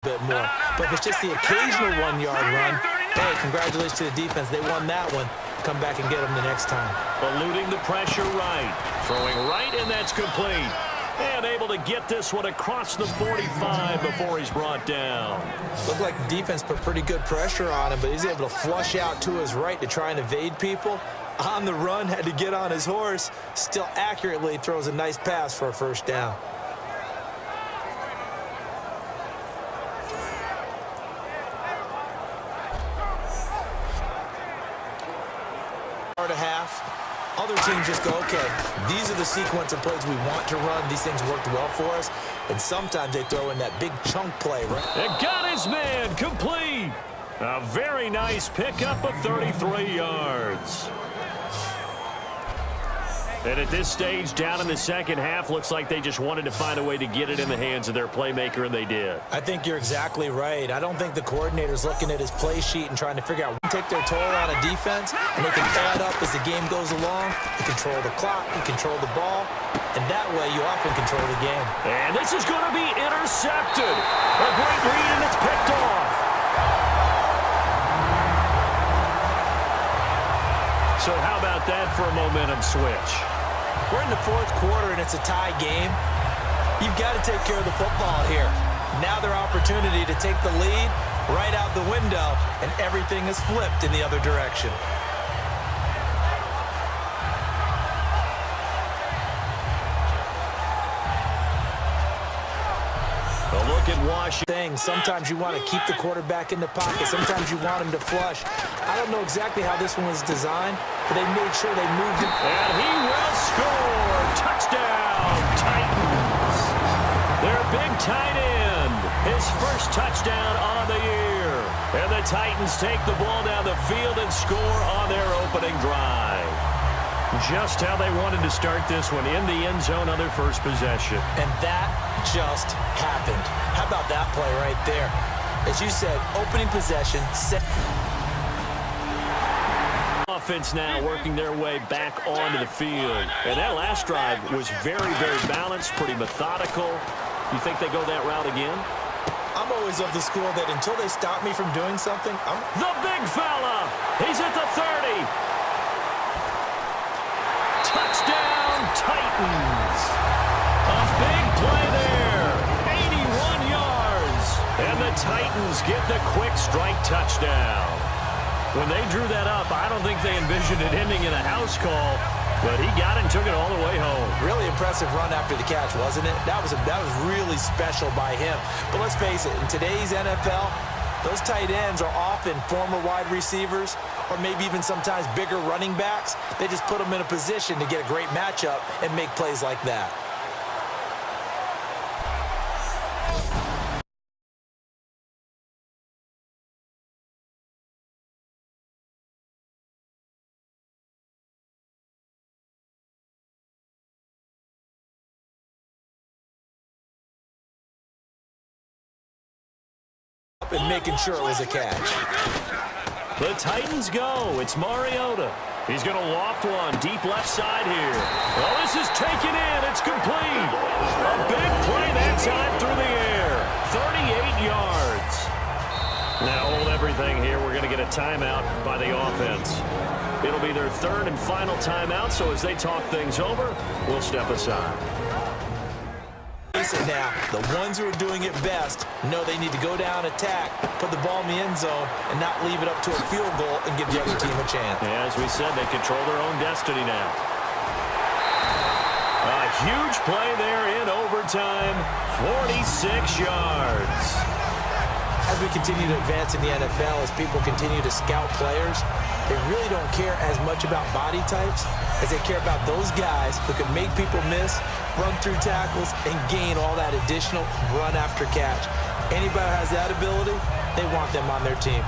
bit more. But if it's just the occasional 1-yard run, hey, congratulations to the defense. They won that one. Come back and get them the next time. Eluding the pressure right. Throwing right, and that's complete. And able to get this one across the 45 before he's brought down. Looked like the defense put pretty good pressure on him, but he's able to flush out to his right to try and evade people. On the run, had to get on his horse. Still accurately throws a nice pass for a first down. A half. Other teams just go, okay, these are the sequence of plays we want to run. These things worked well for us. And sometimes they throw in that big chunk play, right? And got his man complete. A very nice pickup of 33 yards. And at this stage, down in the second half, looks like they just wanted to find a way to get it in the hands of their playmaker, and they did. I think you're exactly right. I don't think the coordinator's looking at his play sheet and trying to figure out when to take their toll on a defense, and they can add up as the game goes along. You control the clock, you control the ball, and that way you often control the game. And this is going to be intercepted. A great read, and it's picked off. So how about that for a momentum switch? We're in the fourth quarter, and it's a tie game. You've got to take care of the football here. Now their opportunity to take the lead right out the window, and everything is flipped in the other direction. A look at Washington. Sometimes you want to keep the quarterback in the pocket. Sometimes you want him to flush. I don't know exactly how this one was designed, but they made sure they moved him. And he will score. Touchdown, Titans. Their big tight end. His first touchdown on the year. And the Titans take the ball down the field and score on their opening drive. Just how they wanted to start this one, in the end zone on their first possession. And that just happened. How about that play right there? As you said, opening possession. Offense now working their way back onto the field. And that last drive was very, very balanced, pretty methodical. You think they go that route again? I'm always of the school that until they stop me from doing something, The big fella! He's at the 30. Touchdown, Titans. A big play there. 81 yards. And the Titans get the quick strike touchdown. When they drew that up, I don't think they envisioned it ending in a house call, but he got it and took it all the way home. Really impressive run after the catch, wasn't it? That was really special by him. But let's face it, in today's NFL, those tight ends are often former wide receivers or maybe even sometimes bigger running backs. They just put them in a position to get a great matchup and make plays like that. And making sure it was a catch. The Titans go. It's Mariota. He's going to loft one deep left side here. Well, this is taken in. It's complete. A big play that time through the air. 38 yards. Now hold everything here. We're going to get a timeout by the offense. It'll be their third and final timeout, so as they talk things over, we'll step aside. Now, the ones who are doing it best know they need to go down, attack, put the ball in the end zone, and not leave it up to a field goal and give the other team a chance. Yeah, as we said, they control their own destiny now. A huge play there in overtime, 46 yards. As we continue to advance in the NFL, as people continue to scout players, they really don't care as much about body types as they care about those guys who can make people miss, run through tackles, and gain all that additional run after catch. Anybody who has that ability, they want them on their team.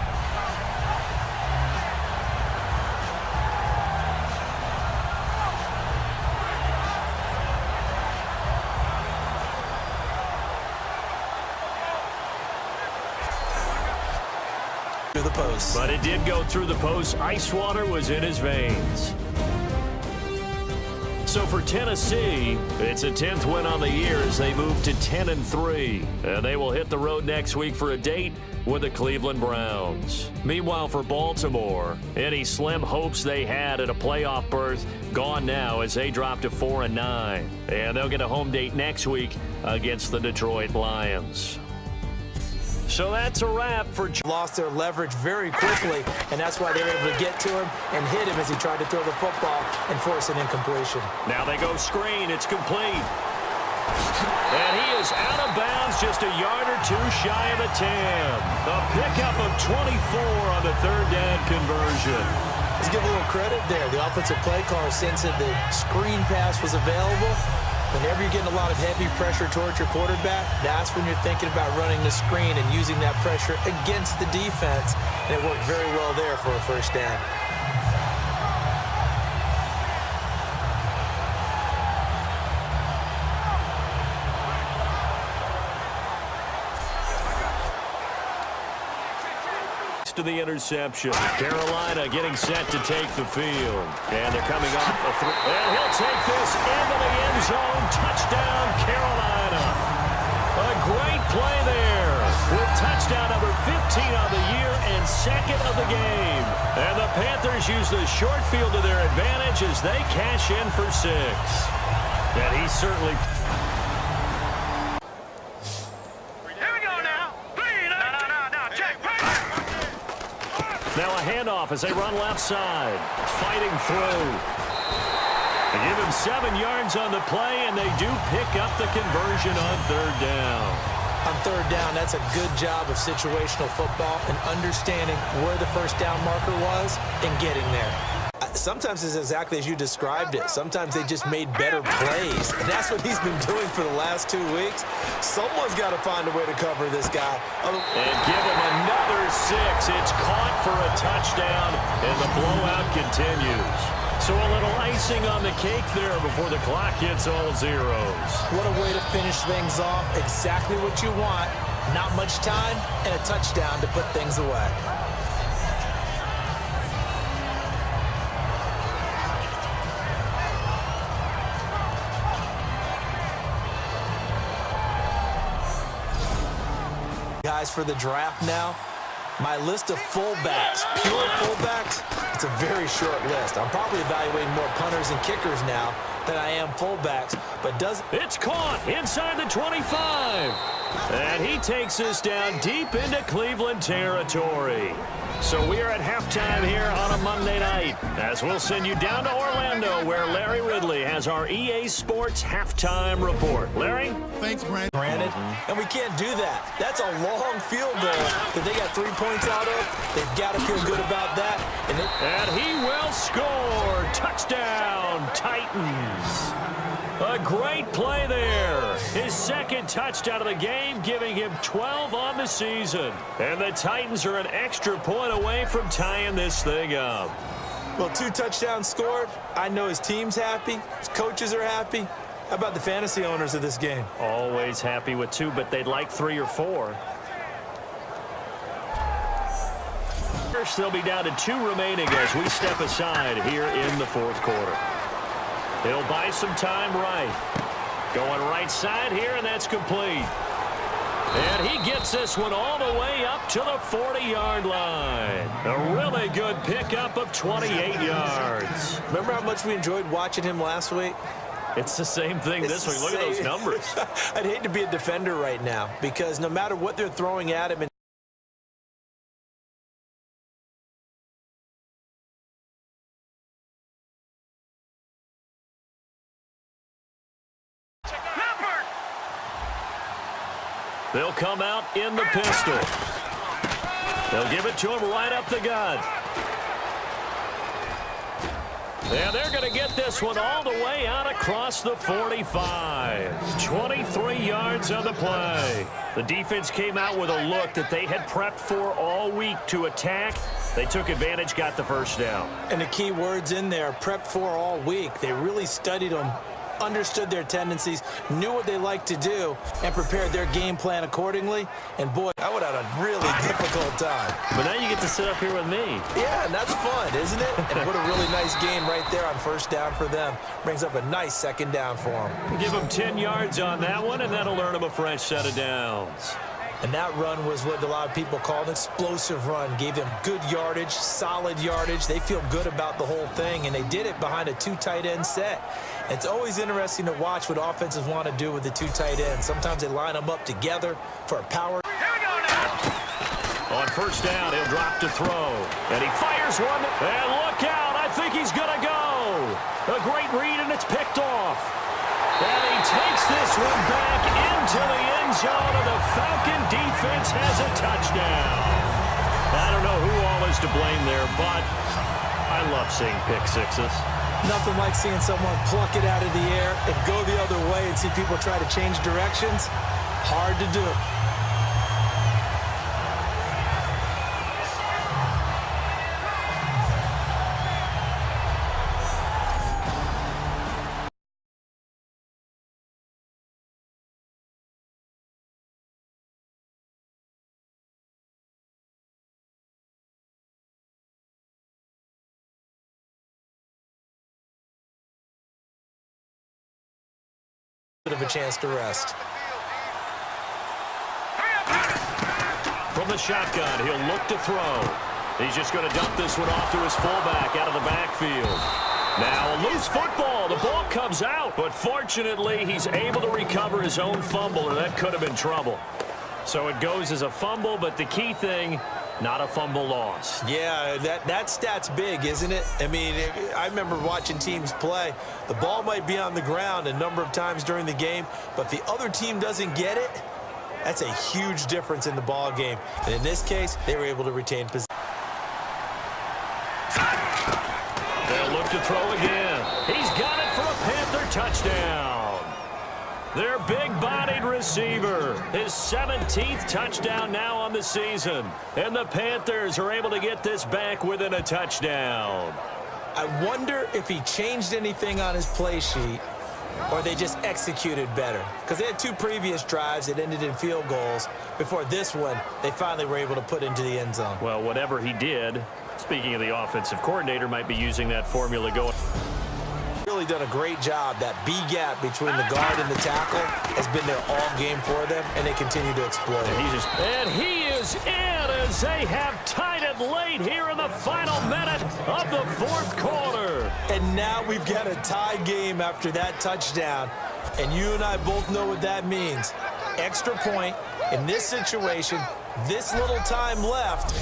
The post. But it did go through the post. Ice water was in his veins. So for Tennessee, it's a 10th win on the year as they move to 10-3. And they will hit the road next week for a date with the Cleveland Browns. Meanwhile, for Baltimore, any slim hopes they had at a playoff berth gone now as they drop to 4-9. And they'll get a home date next week against the Detroit Lions. So that's a wrap for... Lost their leverage very quickly, and that's why they were able to get to him and hit him as he tried to throw the football and force an incompletion. Now they go screen. It's complete. And he is out of bounds just a yard or two shy of the 10. A pickup of 24 on the third down conversion. Let's give a little credit there. The offensive play caller sensed that the screen pass was available. Whenever you're getting a lot of heavy pressure towards your quarterback, that's when you're thinking about running the screen and using that pressure against the defense. And it worked very well there for a first down. To the interception. Carolina getting set to take the field. And they're coming off a three. And he'll take this into the end zone. Touchdown, Carolina. A great play there with touchdown number 15 on the year and second of the game. And the Panthers use the short field to their advantage as they cash in for 6. And he certainly... Now a handoff as they run left side. Fighting through. They give him 7 yards on the play, and they do pick up the conversion on third down. On third down, that's a good job of situational football and understanding where the first down marker was and getting there. Sometimes it's exactly as you described it. Sometimes they just made better plays. And that's what he's been doing for the last 2 weeks. Someone's got to find a way to cover this guy. And give him another 6. It's caught for a touchdown, and the blowout continues. So a little icing on the cake there before the clock hits all zeros. What a way to finish things off. Exactly what you want. Not much time and a touchdown to put things away. Guys, for the draft now, my list of fullbacks, pure fullbacks, it's a very short list. I'm probably evaluating more punters and kickers now than I am fullbacks, but It's caught inside the 25. And he takes us down deep into Cleveland territory. So we are at halftime here on a Monday night, as we'll send you down to Orlando, where Larry Ridley has our EA Sports halftime report. Larry? Thanks, Brandon. granted, and we can't do that. That's a long field goal that they got 3 points out of. They've got to feel good about that. And he will score. Touchdown, Titans. A great play there. His second touchdown of the game, giving him 12 on the season. And the Titans are an extra point away from tying this thing up. Well, 2 touchdowns scored. I know his team's happy. His coaches are happy. How about the fantasy owners of this game? Always happy with 2, but they'd like 3 or 4. First, they'll be down to 2 remaining as we step aside here in the fourth quarter. He'll buy some time right. Going right side here, and that's complete. And he gets this one all the way up to the 40-yard line. A really good pickup of 28 yards. Remember how much we enjoyed watching him last week? It's the same thing this week. Look at those numbers. I'd hate to be a defender right now because no matter what they're throwing at him, they'll come out in the pistol. They'll give it to him right up the gut. And they're going to get this one all the way out across the 45. 23 yards on the play. The defense came out with a look that they had prepped for all week to attack. They took advantage, got the first down. and the key words in there, prepped for all week. They really studied him understood their tendencies, knew what they like to do, and prepared their game plan accordingly. And boy, I would have had a really difficult time. But now you get to sit up here with me. Yeah, and that's fun, isn't it? And what a really nice game right there on first down for them. Brings up a nice second down for them. Give them 10 yards on that one, and that'll earn them a fresh set of downs. And that run was what a lot of people call an explosive run. Gave them good yardage, solid yardage. They feel good about the whole thing, and they did it behind a 2 tight end set. It's always interesting to watch what offenses want to do with the 2 tight ends. Sometimes they line them up together for a power. Here we go now. On first down, he'll drop to throw. And he fires one. And look out. I think he's going to go. A great read, and it's picked off. And he takes this one back into the end zone, and the Falcon defense has a touchdown. I don't know who all is to blame there, but I love seeing pick sixes. Nothing like seeing someone pluck it out of the air and go the other way and see people try to change directions. Hard to do. Bit of a chance to rest. From the shotgun, he'll look to throw. He's just going to dump this one off to his fullback out of the backfield. Now a loose football. The ball comes out, but fortunately he's able to recover his own fumble, or that could have been trouble. So it goes as a fumble, but the key thing, not a fumble loss. Yeah, that stat's big, isn't it? I mean, I remember watching teams play. The ball might be on the ground a number of times during the game, but if the other team doesn't get it, that's a huge difference in the ball game. And in this case, they were able to retain possession. They'll look to throw again. He's got it for a Panther touchdown. Their big-bodied receiver, his 17th touchdown now on the season. And the Panthers are able to get this back within a touchdown. I wonder if he changed anything on his play sheet or they just executed better. Because they had 2 previous drives that ended in field goals. Before this one, they finally were able to put into the end zone. Well, whatever he did, speaking of the offensive coordinator, might be using that formula going. Really done a great job. That B gap between the guard and the tackle has been there all game for them, and they continue to exploit it. And he is in as they have tied it late here in the final minute of the 4th quarter. And now we've got a tie game after that touchdown, and you and I both know what that means. Extra point in this situation, this little time left.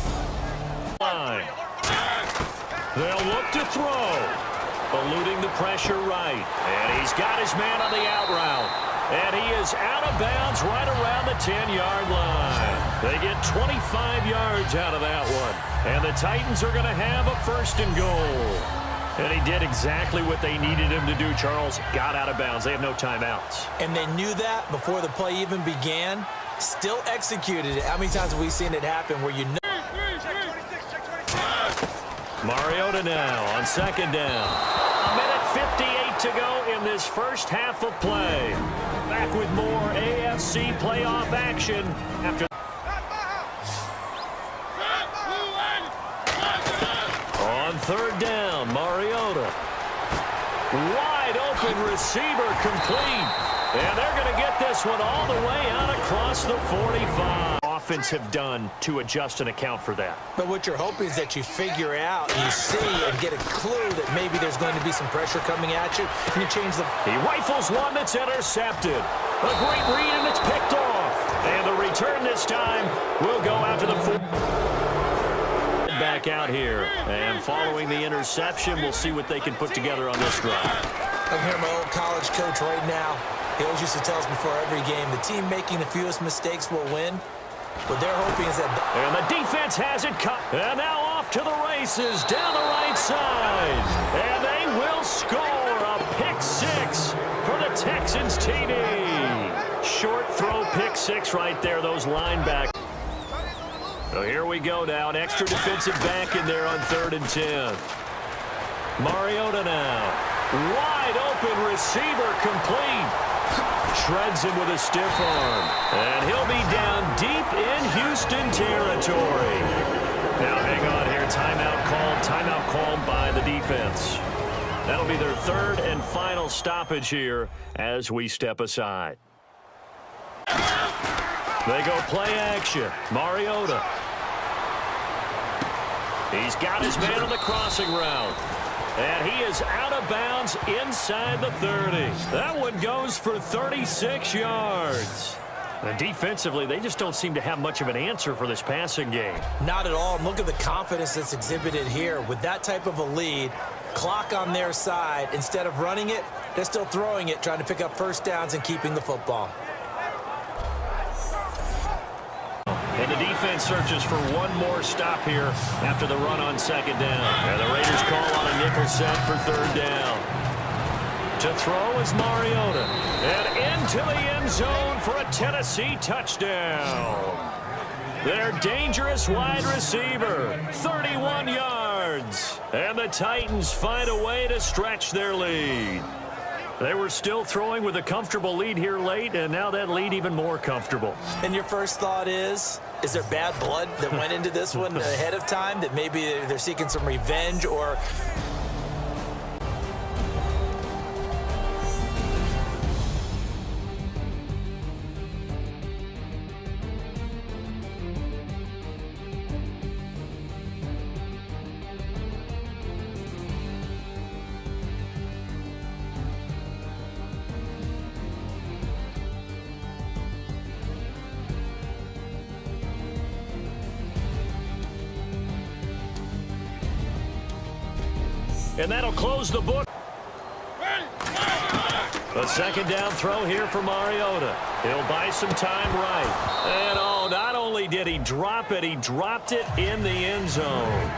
They'll look to throw. Eluding the pressure right. And he's got his man on the out route. And he is out of bounds right around the 10-yard line. They get 25 yards out of that one. And the Titans are going to have a 1st and goal. And he did exactly what they needed him to do, Charles. Got out of bounds. They have no timeouts. And they knew that before the play even began. Still executed it. How many times have we seen it happen where you know? Mariota now on 2nd down. A minute 58 to go in this first half of play. Back with more AFC playoff action after. On 3rd down, Mariota. Wide open receiver complete. And they're going to get this one all the way out across the 45. Offense have done to adjust and account for that. But what you're hoping is that you figure out and you see and get a clue that maybe there's going to be some pressure coming at you, and you change the... He rifles one that's intercepted. A great read, and it's picked off. And the return this time will go out to the... Back out here. And following the interception, we'll see what they can put together on this drive. I can hear my old college coach right now. He always used to tell us before every game, the team making the fewest mistakes will win. What they're hoping is that... And the defense has it cut. And now off to the races down the right side. And they will score a pick 6 for the Texans TD. Short throw pick 6 right there, those linebackers. So here we go now. An extra defensive back in there on 3rd and 10. Mariota now. Wide open receiver complete. Shreds him with a stiff arm. And he'll be down deep in Houston territory. Now hang on here. Timeout called by the defense. That'll be their third and final stoppage here as we step aside. They go play action. Mariota. He's got his man on the crossing route. And he is out of bounds inside the 30. That one goes for 36 yards. And defensively, they just don't seem to have much of an answer for this passing game. Not at all. Look at the confidence that's exhibited here. With that type of a lead, clock on their side, instead of running it, they're still throwing it, trying to pick up first downs and keeping the football. And the defense searches for one more stop here after the run on second down. And the Raiders call on a nickel set for third down. To throw is Mariota. And into the end zone for a Tennessee touchdown. Their dangerous wide receiver, 31 yards. And the Titans find a way to stretch their lead. They were still throwing with a comfortable lead here late, and now that lead even more comfortable. And your first thought is there bad blood that went into this one ahead of time, that maybe they're seeking some revenge or... And that'll close the book. A second down throw here for Mariota. He'll buy some time right. And oh, not only did he drop it, he dropped it in the end zone.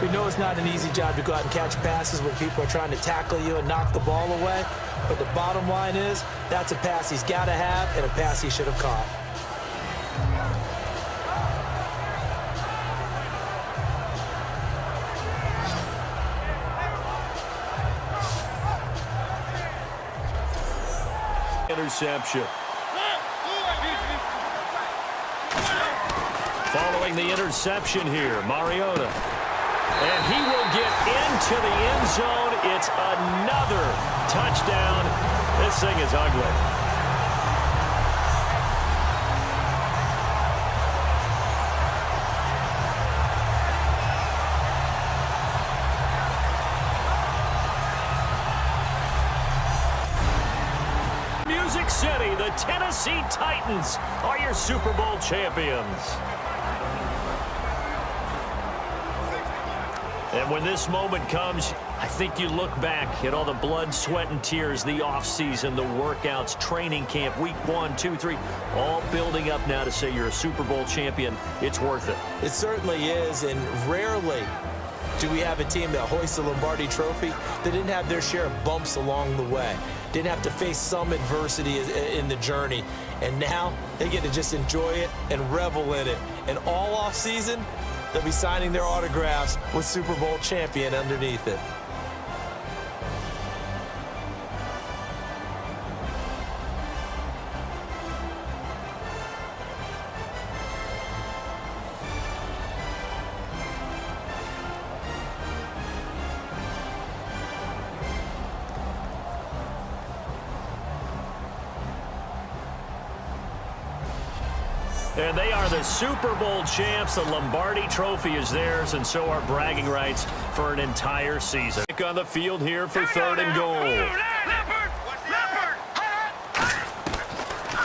We know it's not an easy job to go out and catch passes when people are trying to tackle you and knock the ball away. But the bottom line is, that's a pass he's got to have and a pass he should have caught. Interception. Following the interception here, Mariota. And he will get into the end zone. It's another touchdown. This thing is ugly. Music City, the Tennessee Titans are your Super Bowl champions. And when this moment comes, I think you look back at all the blood, sweat, and tears, the offseason, the workouts, training camp, week 1, 2, 3, all building up now to say you're a Super Bowl champion. It's worth it. It certainly is, and rarely do we have a team that hoists the Lombardi Trophy that didn't have their share of bumps along the way, didn't have to face some adversity in the journey, and now they get to just enjoy it and revel in it. And all offseason, they'll be signing their autographs with Super Bowl champion underneath it. And they are the Super Bowl champs. The Lombardi Trophy is theirs, and so are bragging rights for an entire season. On the field here for third and goal.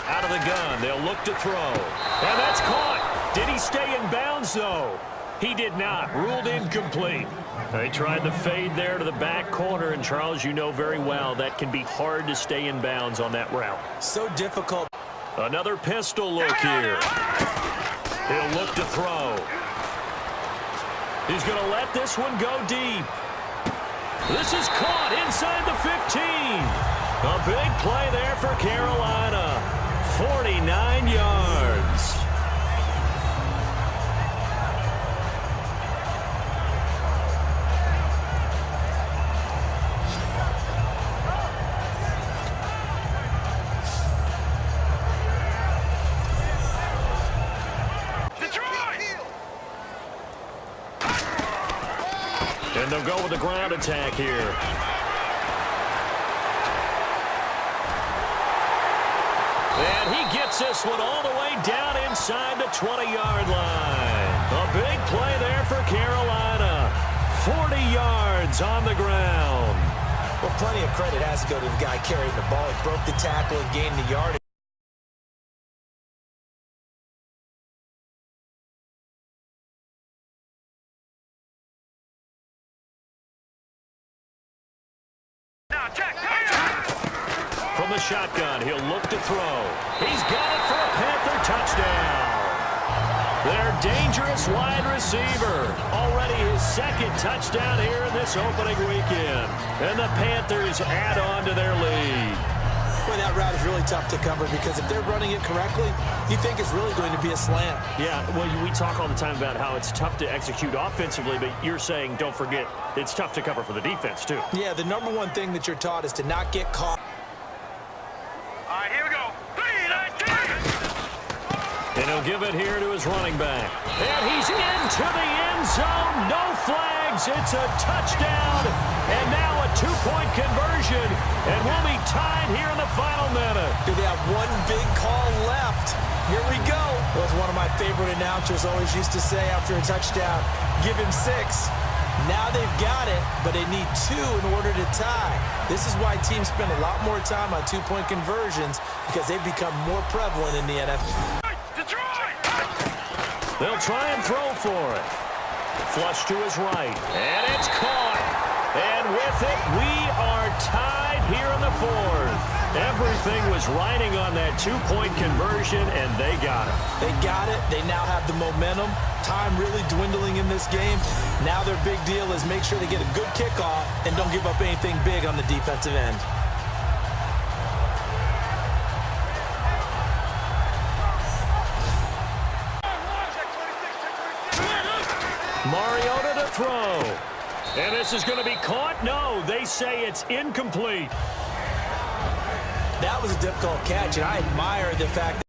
Out of the gun, they'll look to throw. And that's caught. Did he stay in bounds, though? He did not. Ruled incomplete. They tried the fade there to the back corner, and Charles, you know very well that can be hard to stay in bounds on that route. So difficult. Another pistol look here. He'll look to throw. He's going to let this one go deep. This is caught inside the 15. A big play there for Carolina. 49 yards. And they'll go with the ground attack here. And he gets this one all the way down inside the 20-yard line. A big play there for Carolina. 40 yards on the ground. Well, plenty of credit has to go to the guy carrying the ball. He broke the tackle and gained the yardage. From the shotgun, he'll look to throw. He's got it for a Panther touchdown. Their dangerous wide receiver. Already his second touchdown here in this opening weekend. And the Panthers add on to their lead. Boy, that route is really tough to cover because if they're running it correctly, you think it's really going to be a slant. Yeah, well, we talk all the time about how it's tough to execute offensively, but you're saying, don't forget, it's tough to cover for the defense, too. Yeah, the number one thing that you're taught is to not get caught. All right, here we go. 3, 19. And he'll give it here to his running back. And he's into the end zone. No flags. It's a touchdown. And now a two-point conversion. And we'll be tied here in the final minute. Do they have one big call left? Here we go. Was one of my favorite announcers always used to say after a touchdown, give him 6. Now they've got it, but they need 2 in order to tie. This is why teams spend a lot more time on two-point conversions because they've become more prevalent in the NFL. They'll try and throw for it. Flush to his right. And it's caught. And with it, we are tied here in the 4th. Everything was riding on that two-point conversion, and they got it. They got it. They now have the momentum. Time really dwindling in this game. Now their big deal is make sure they get a good kickoff and don't give up anything big on the defensive end. Mariota to throw. And this is going to be caught? No, they say it's incomplete. That was a difficult catch, and I admire the fact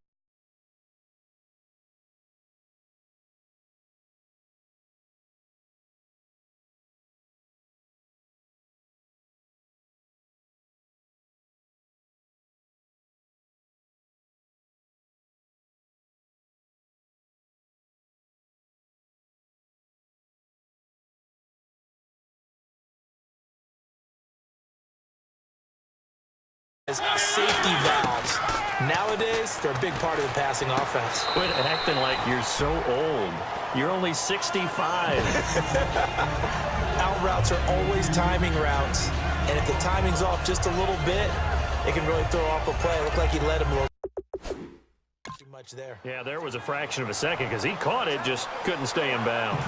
that safety valves. Nowadays, they're a big part of the passing offense. Quit acting like you're so old. You're only 65. Out routes are always timing routes. And if the timing's off just a little bit, it can really throw off a play. It looked like he led him a little too much there. Yeah, there was a fraction of a second because he caught it, just couldn't stay in bounds.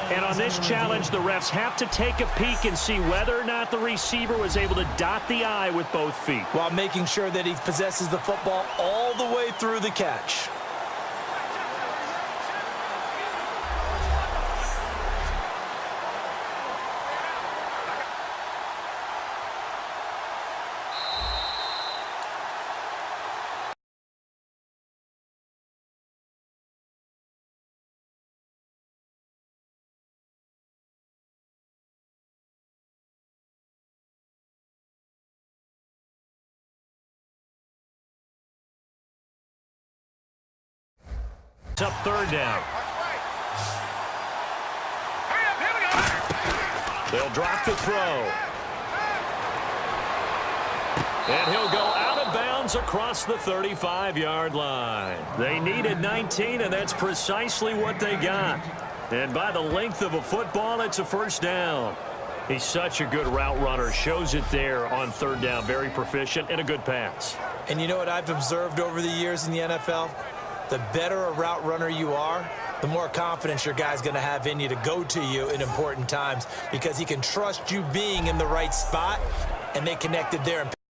And on this challenge, the refs have to take a peek and see whether or not the receiver was able to dot the I with both feet, while making sure that he possesses the football all the way through the catch. Up 3rd down. They'll drop the throw. And he'll go out of bounds across the 35-yard line. They needed 19, and that's precisely what they got. And by the length of a football, it's a 1st down. He's such a good route runner. Shows it there on 3rd down. Very proficient and a good pass. And you know what I've observed over the years in the NFL? The better a route runner you are, the more confidence your guy's going to have in you to go to you in important times because he can trust you being in the right spot, and they connected there.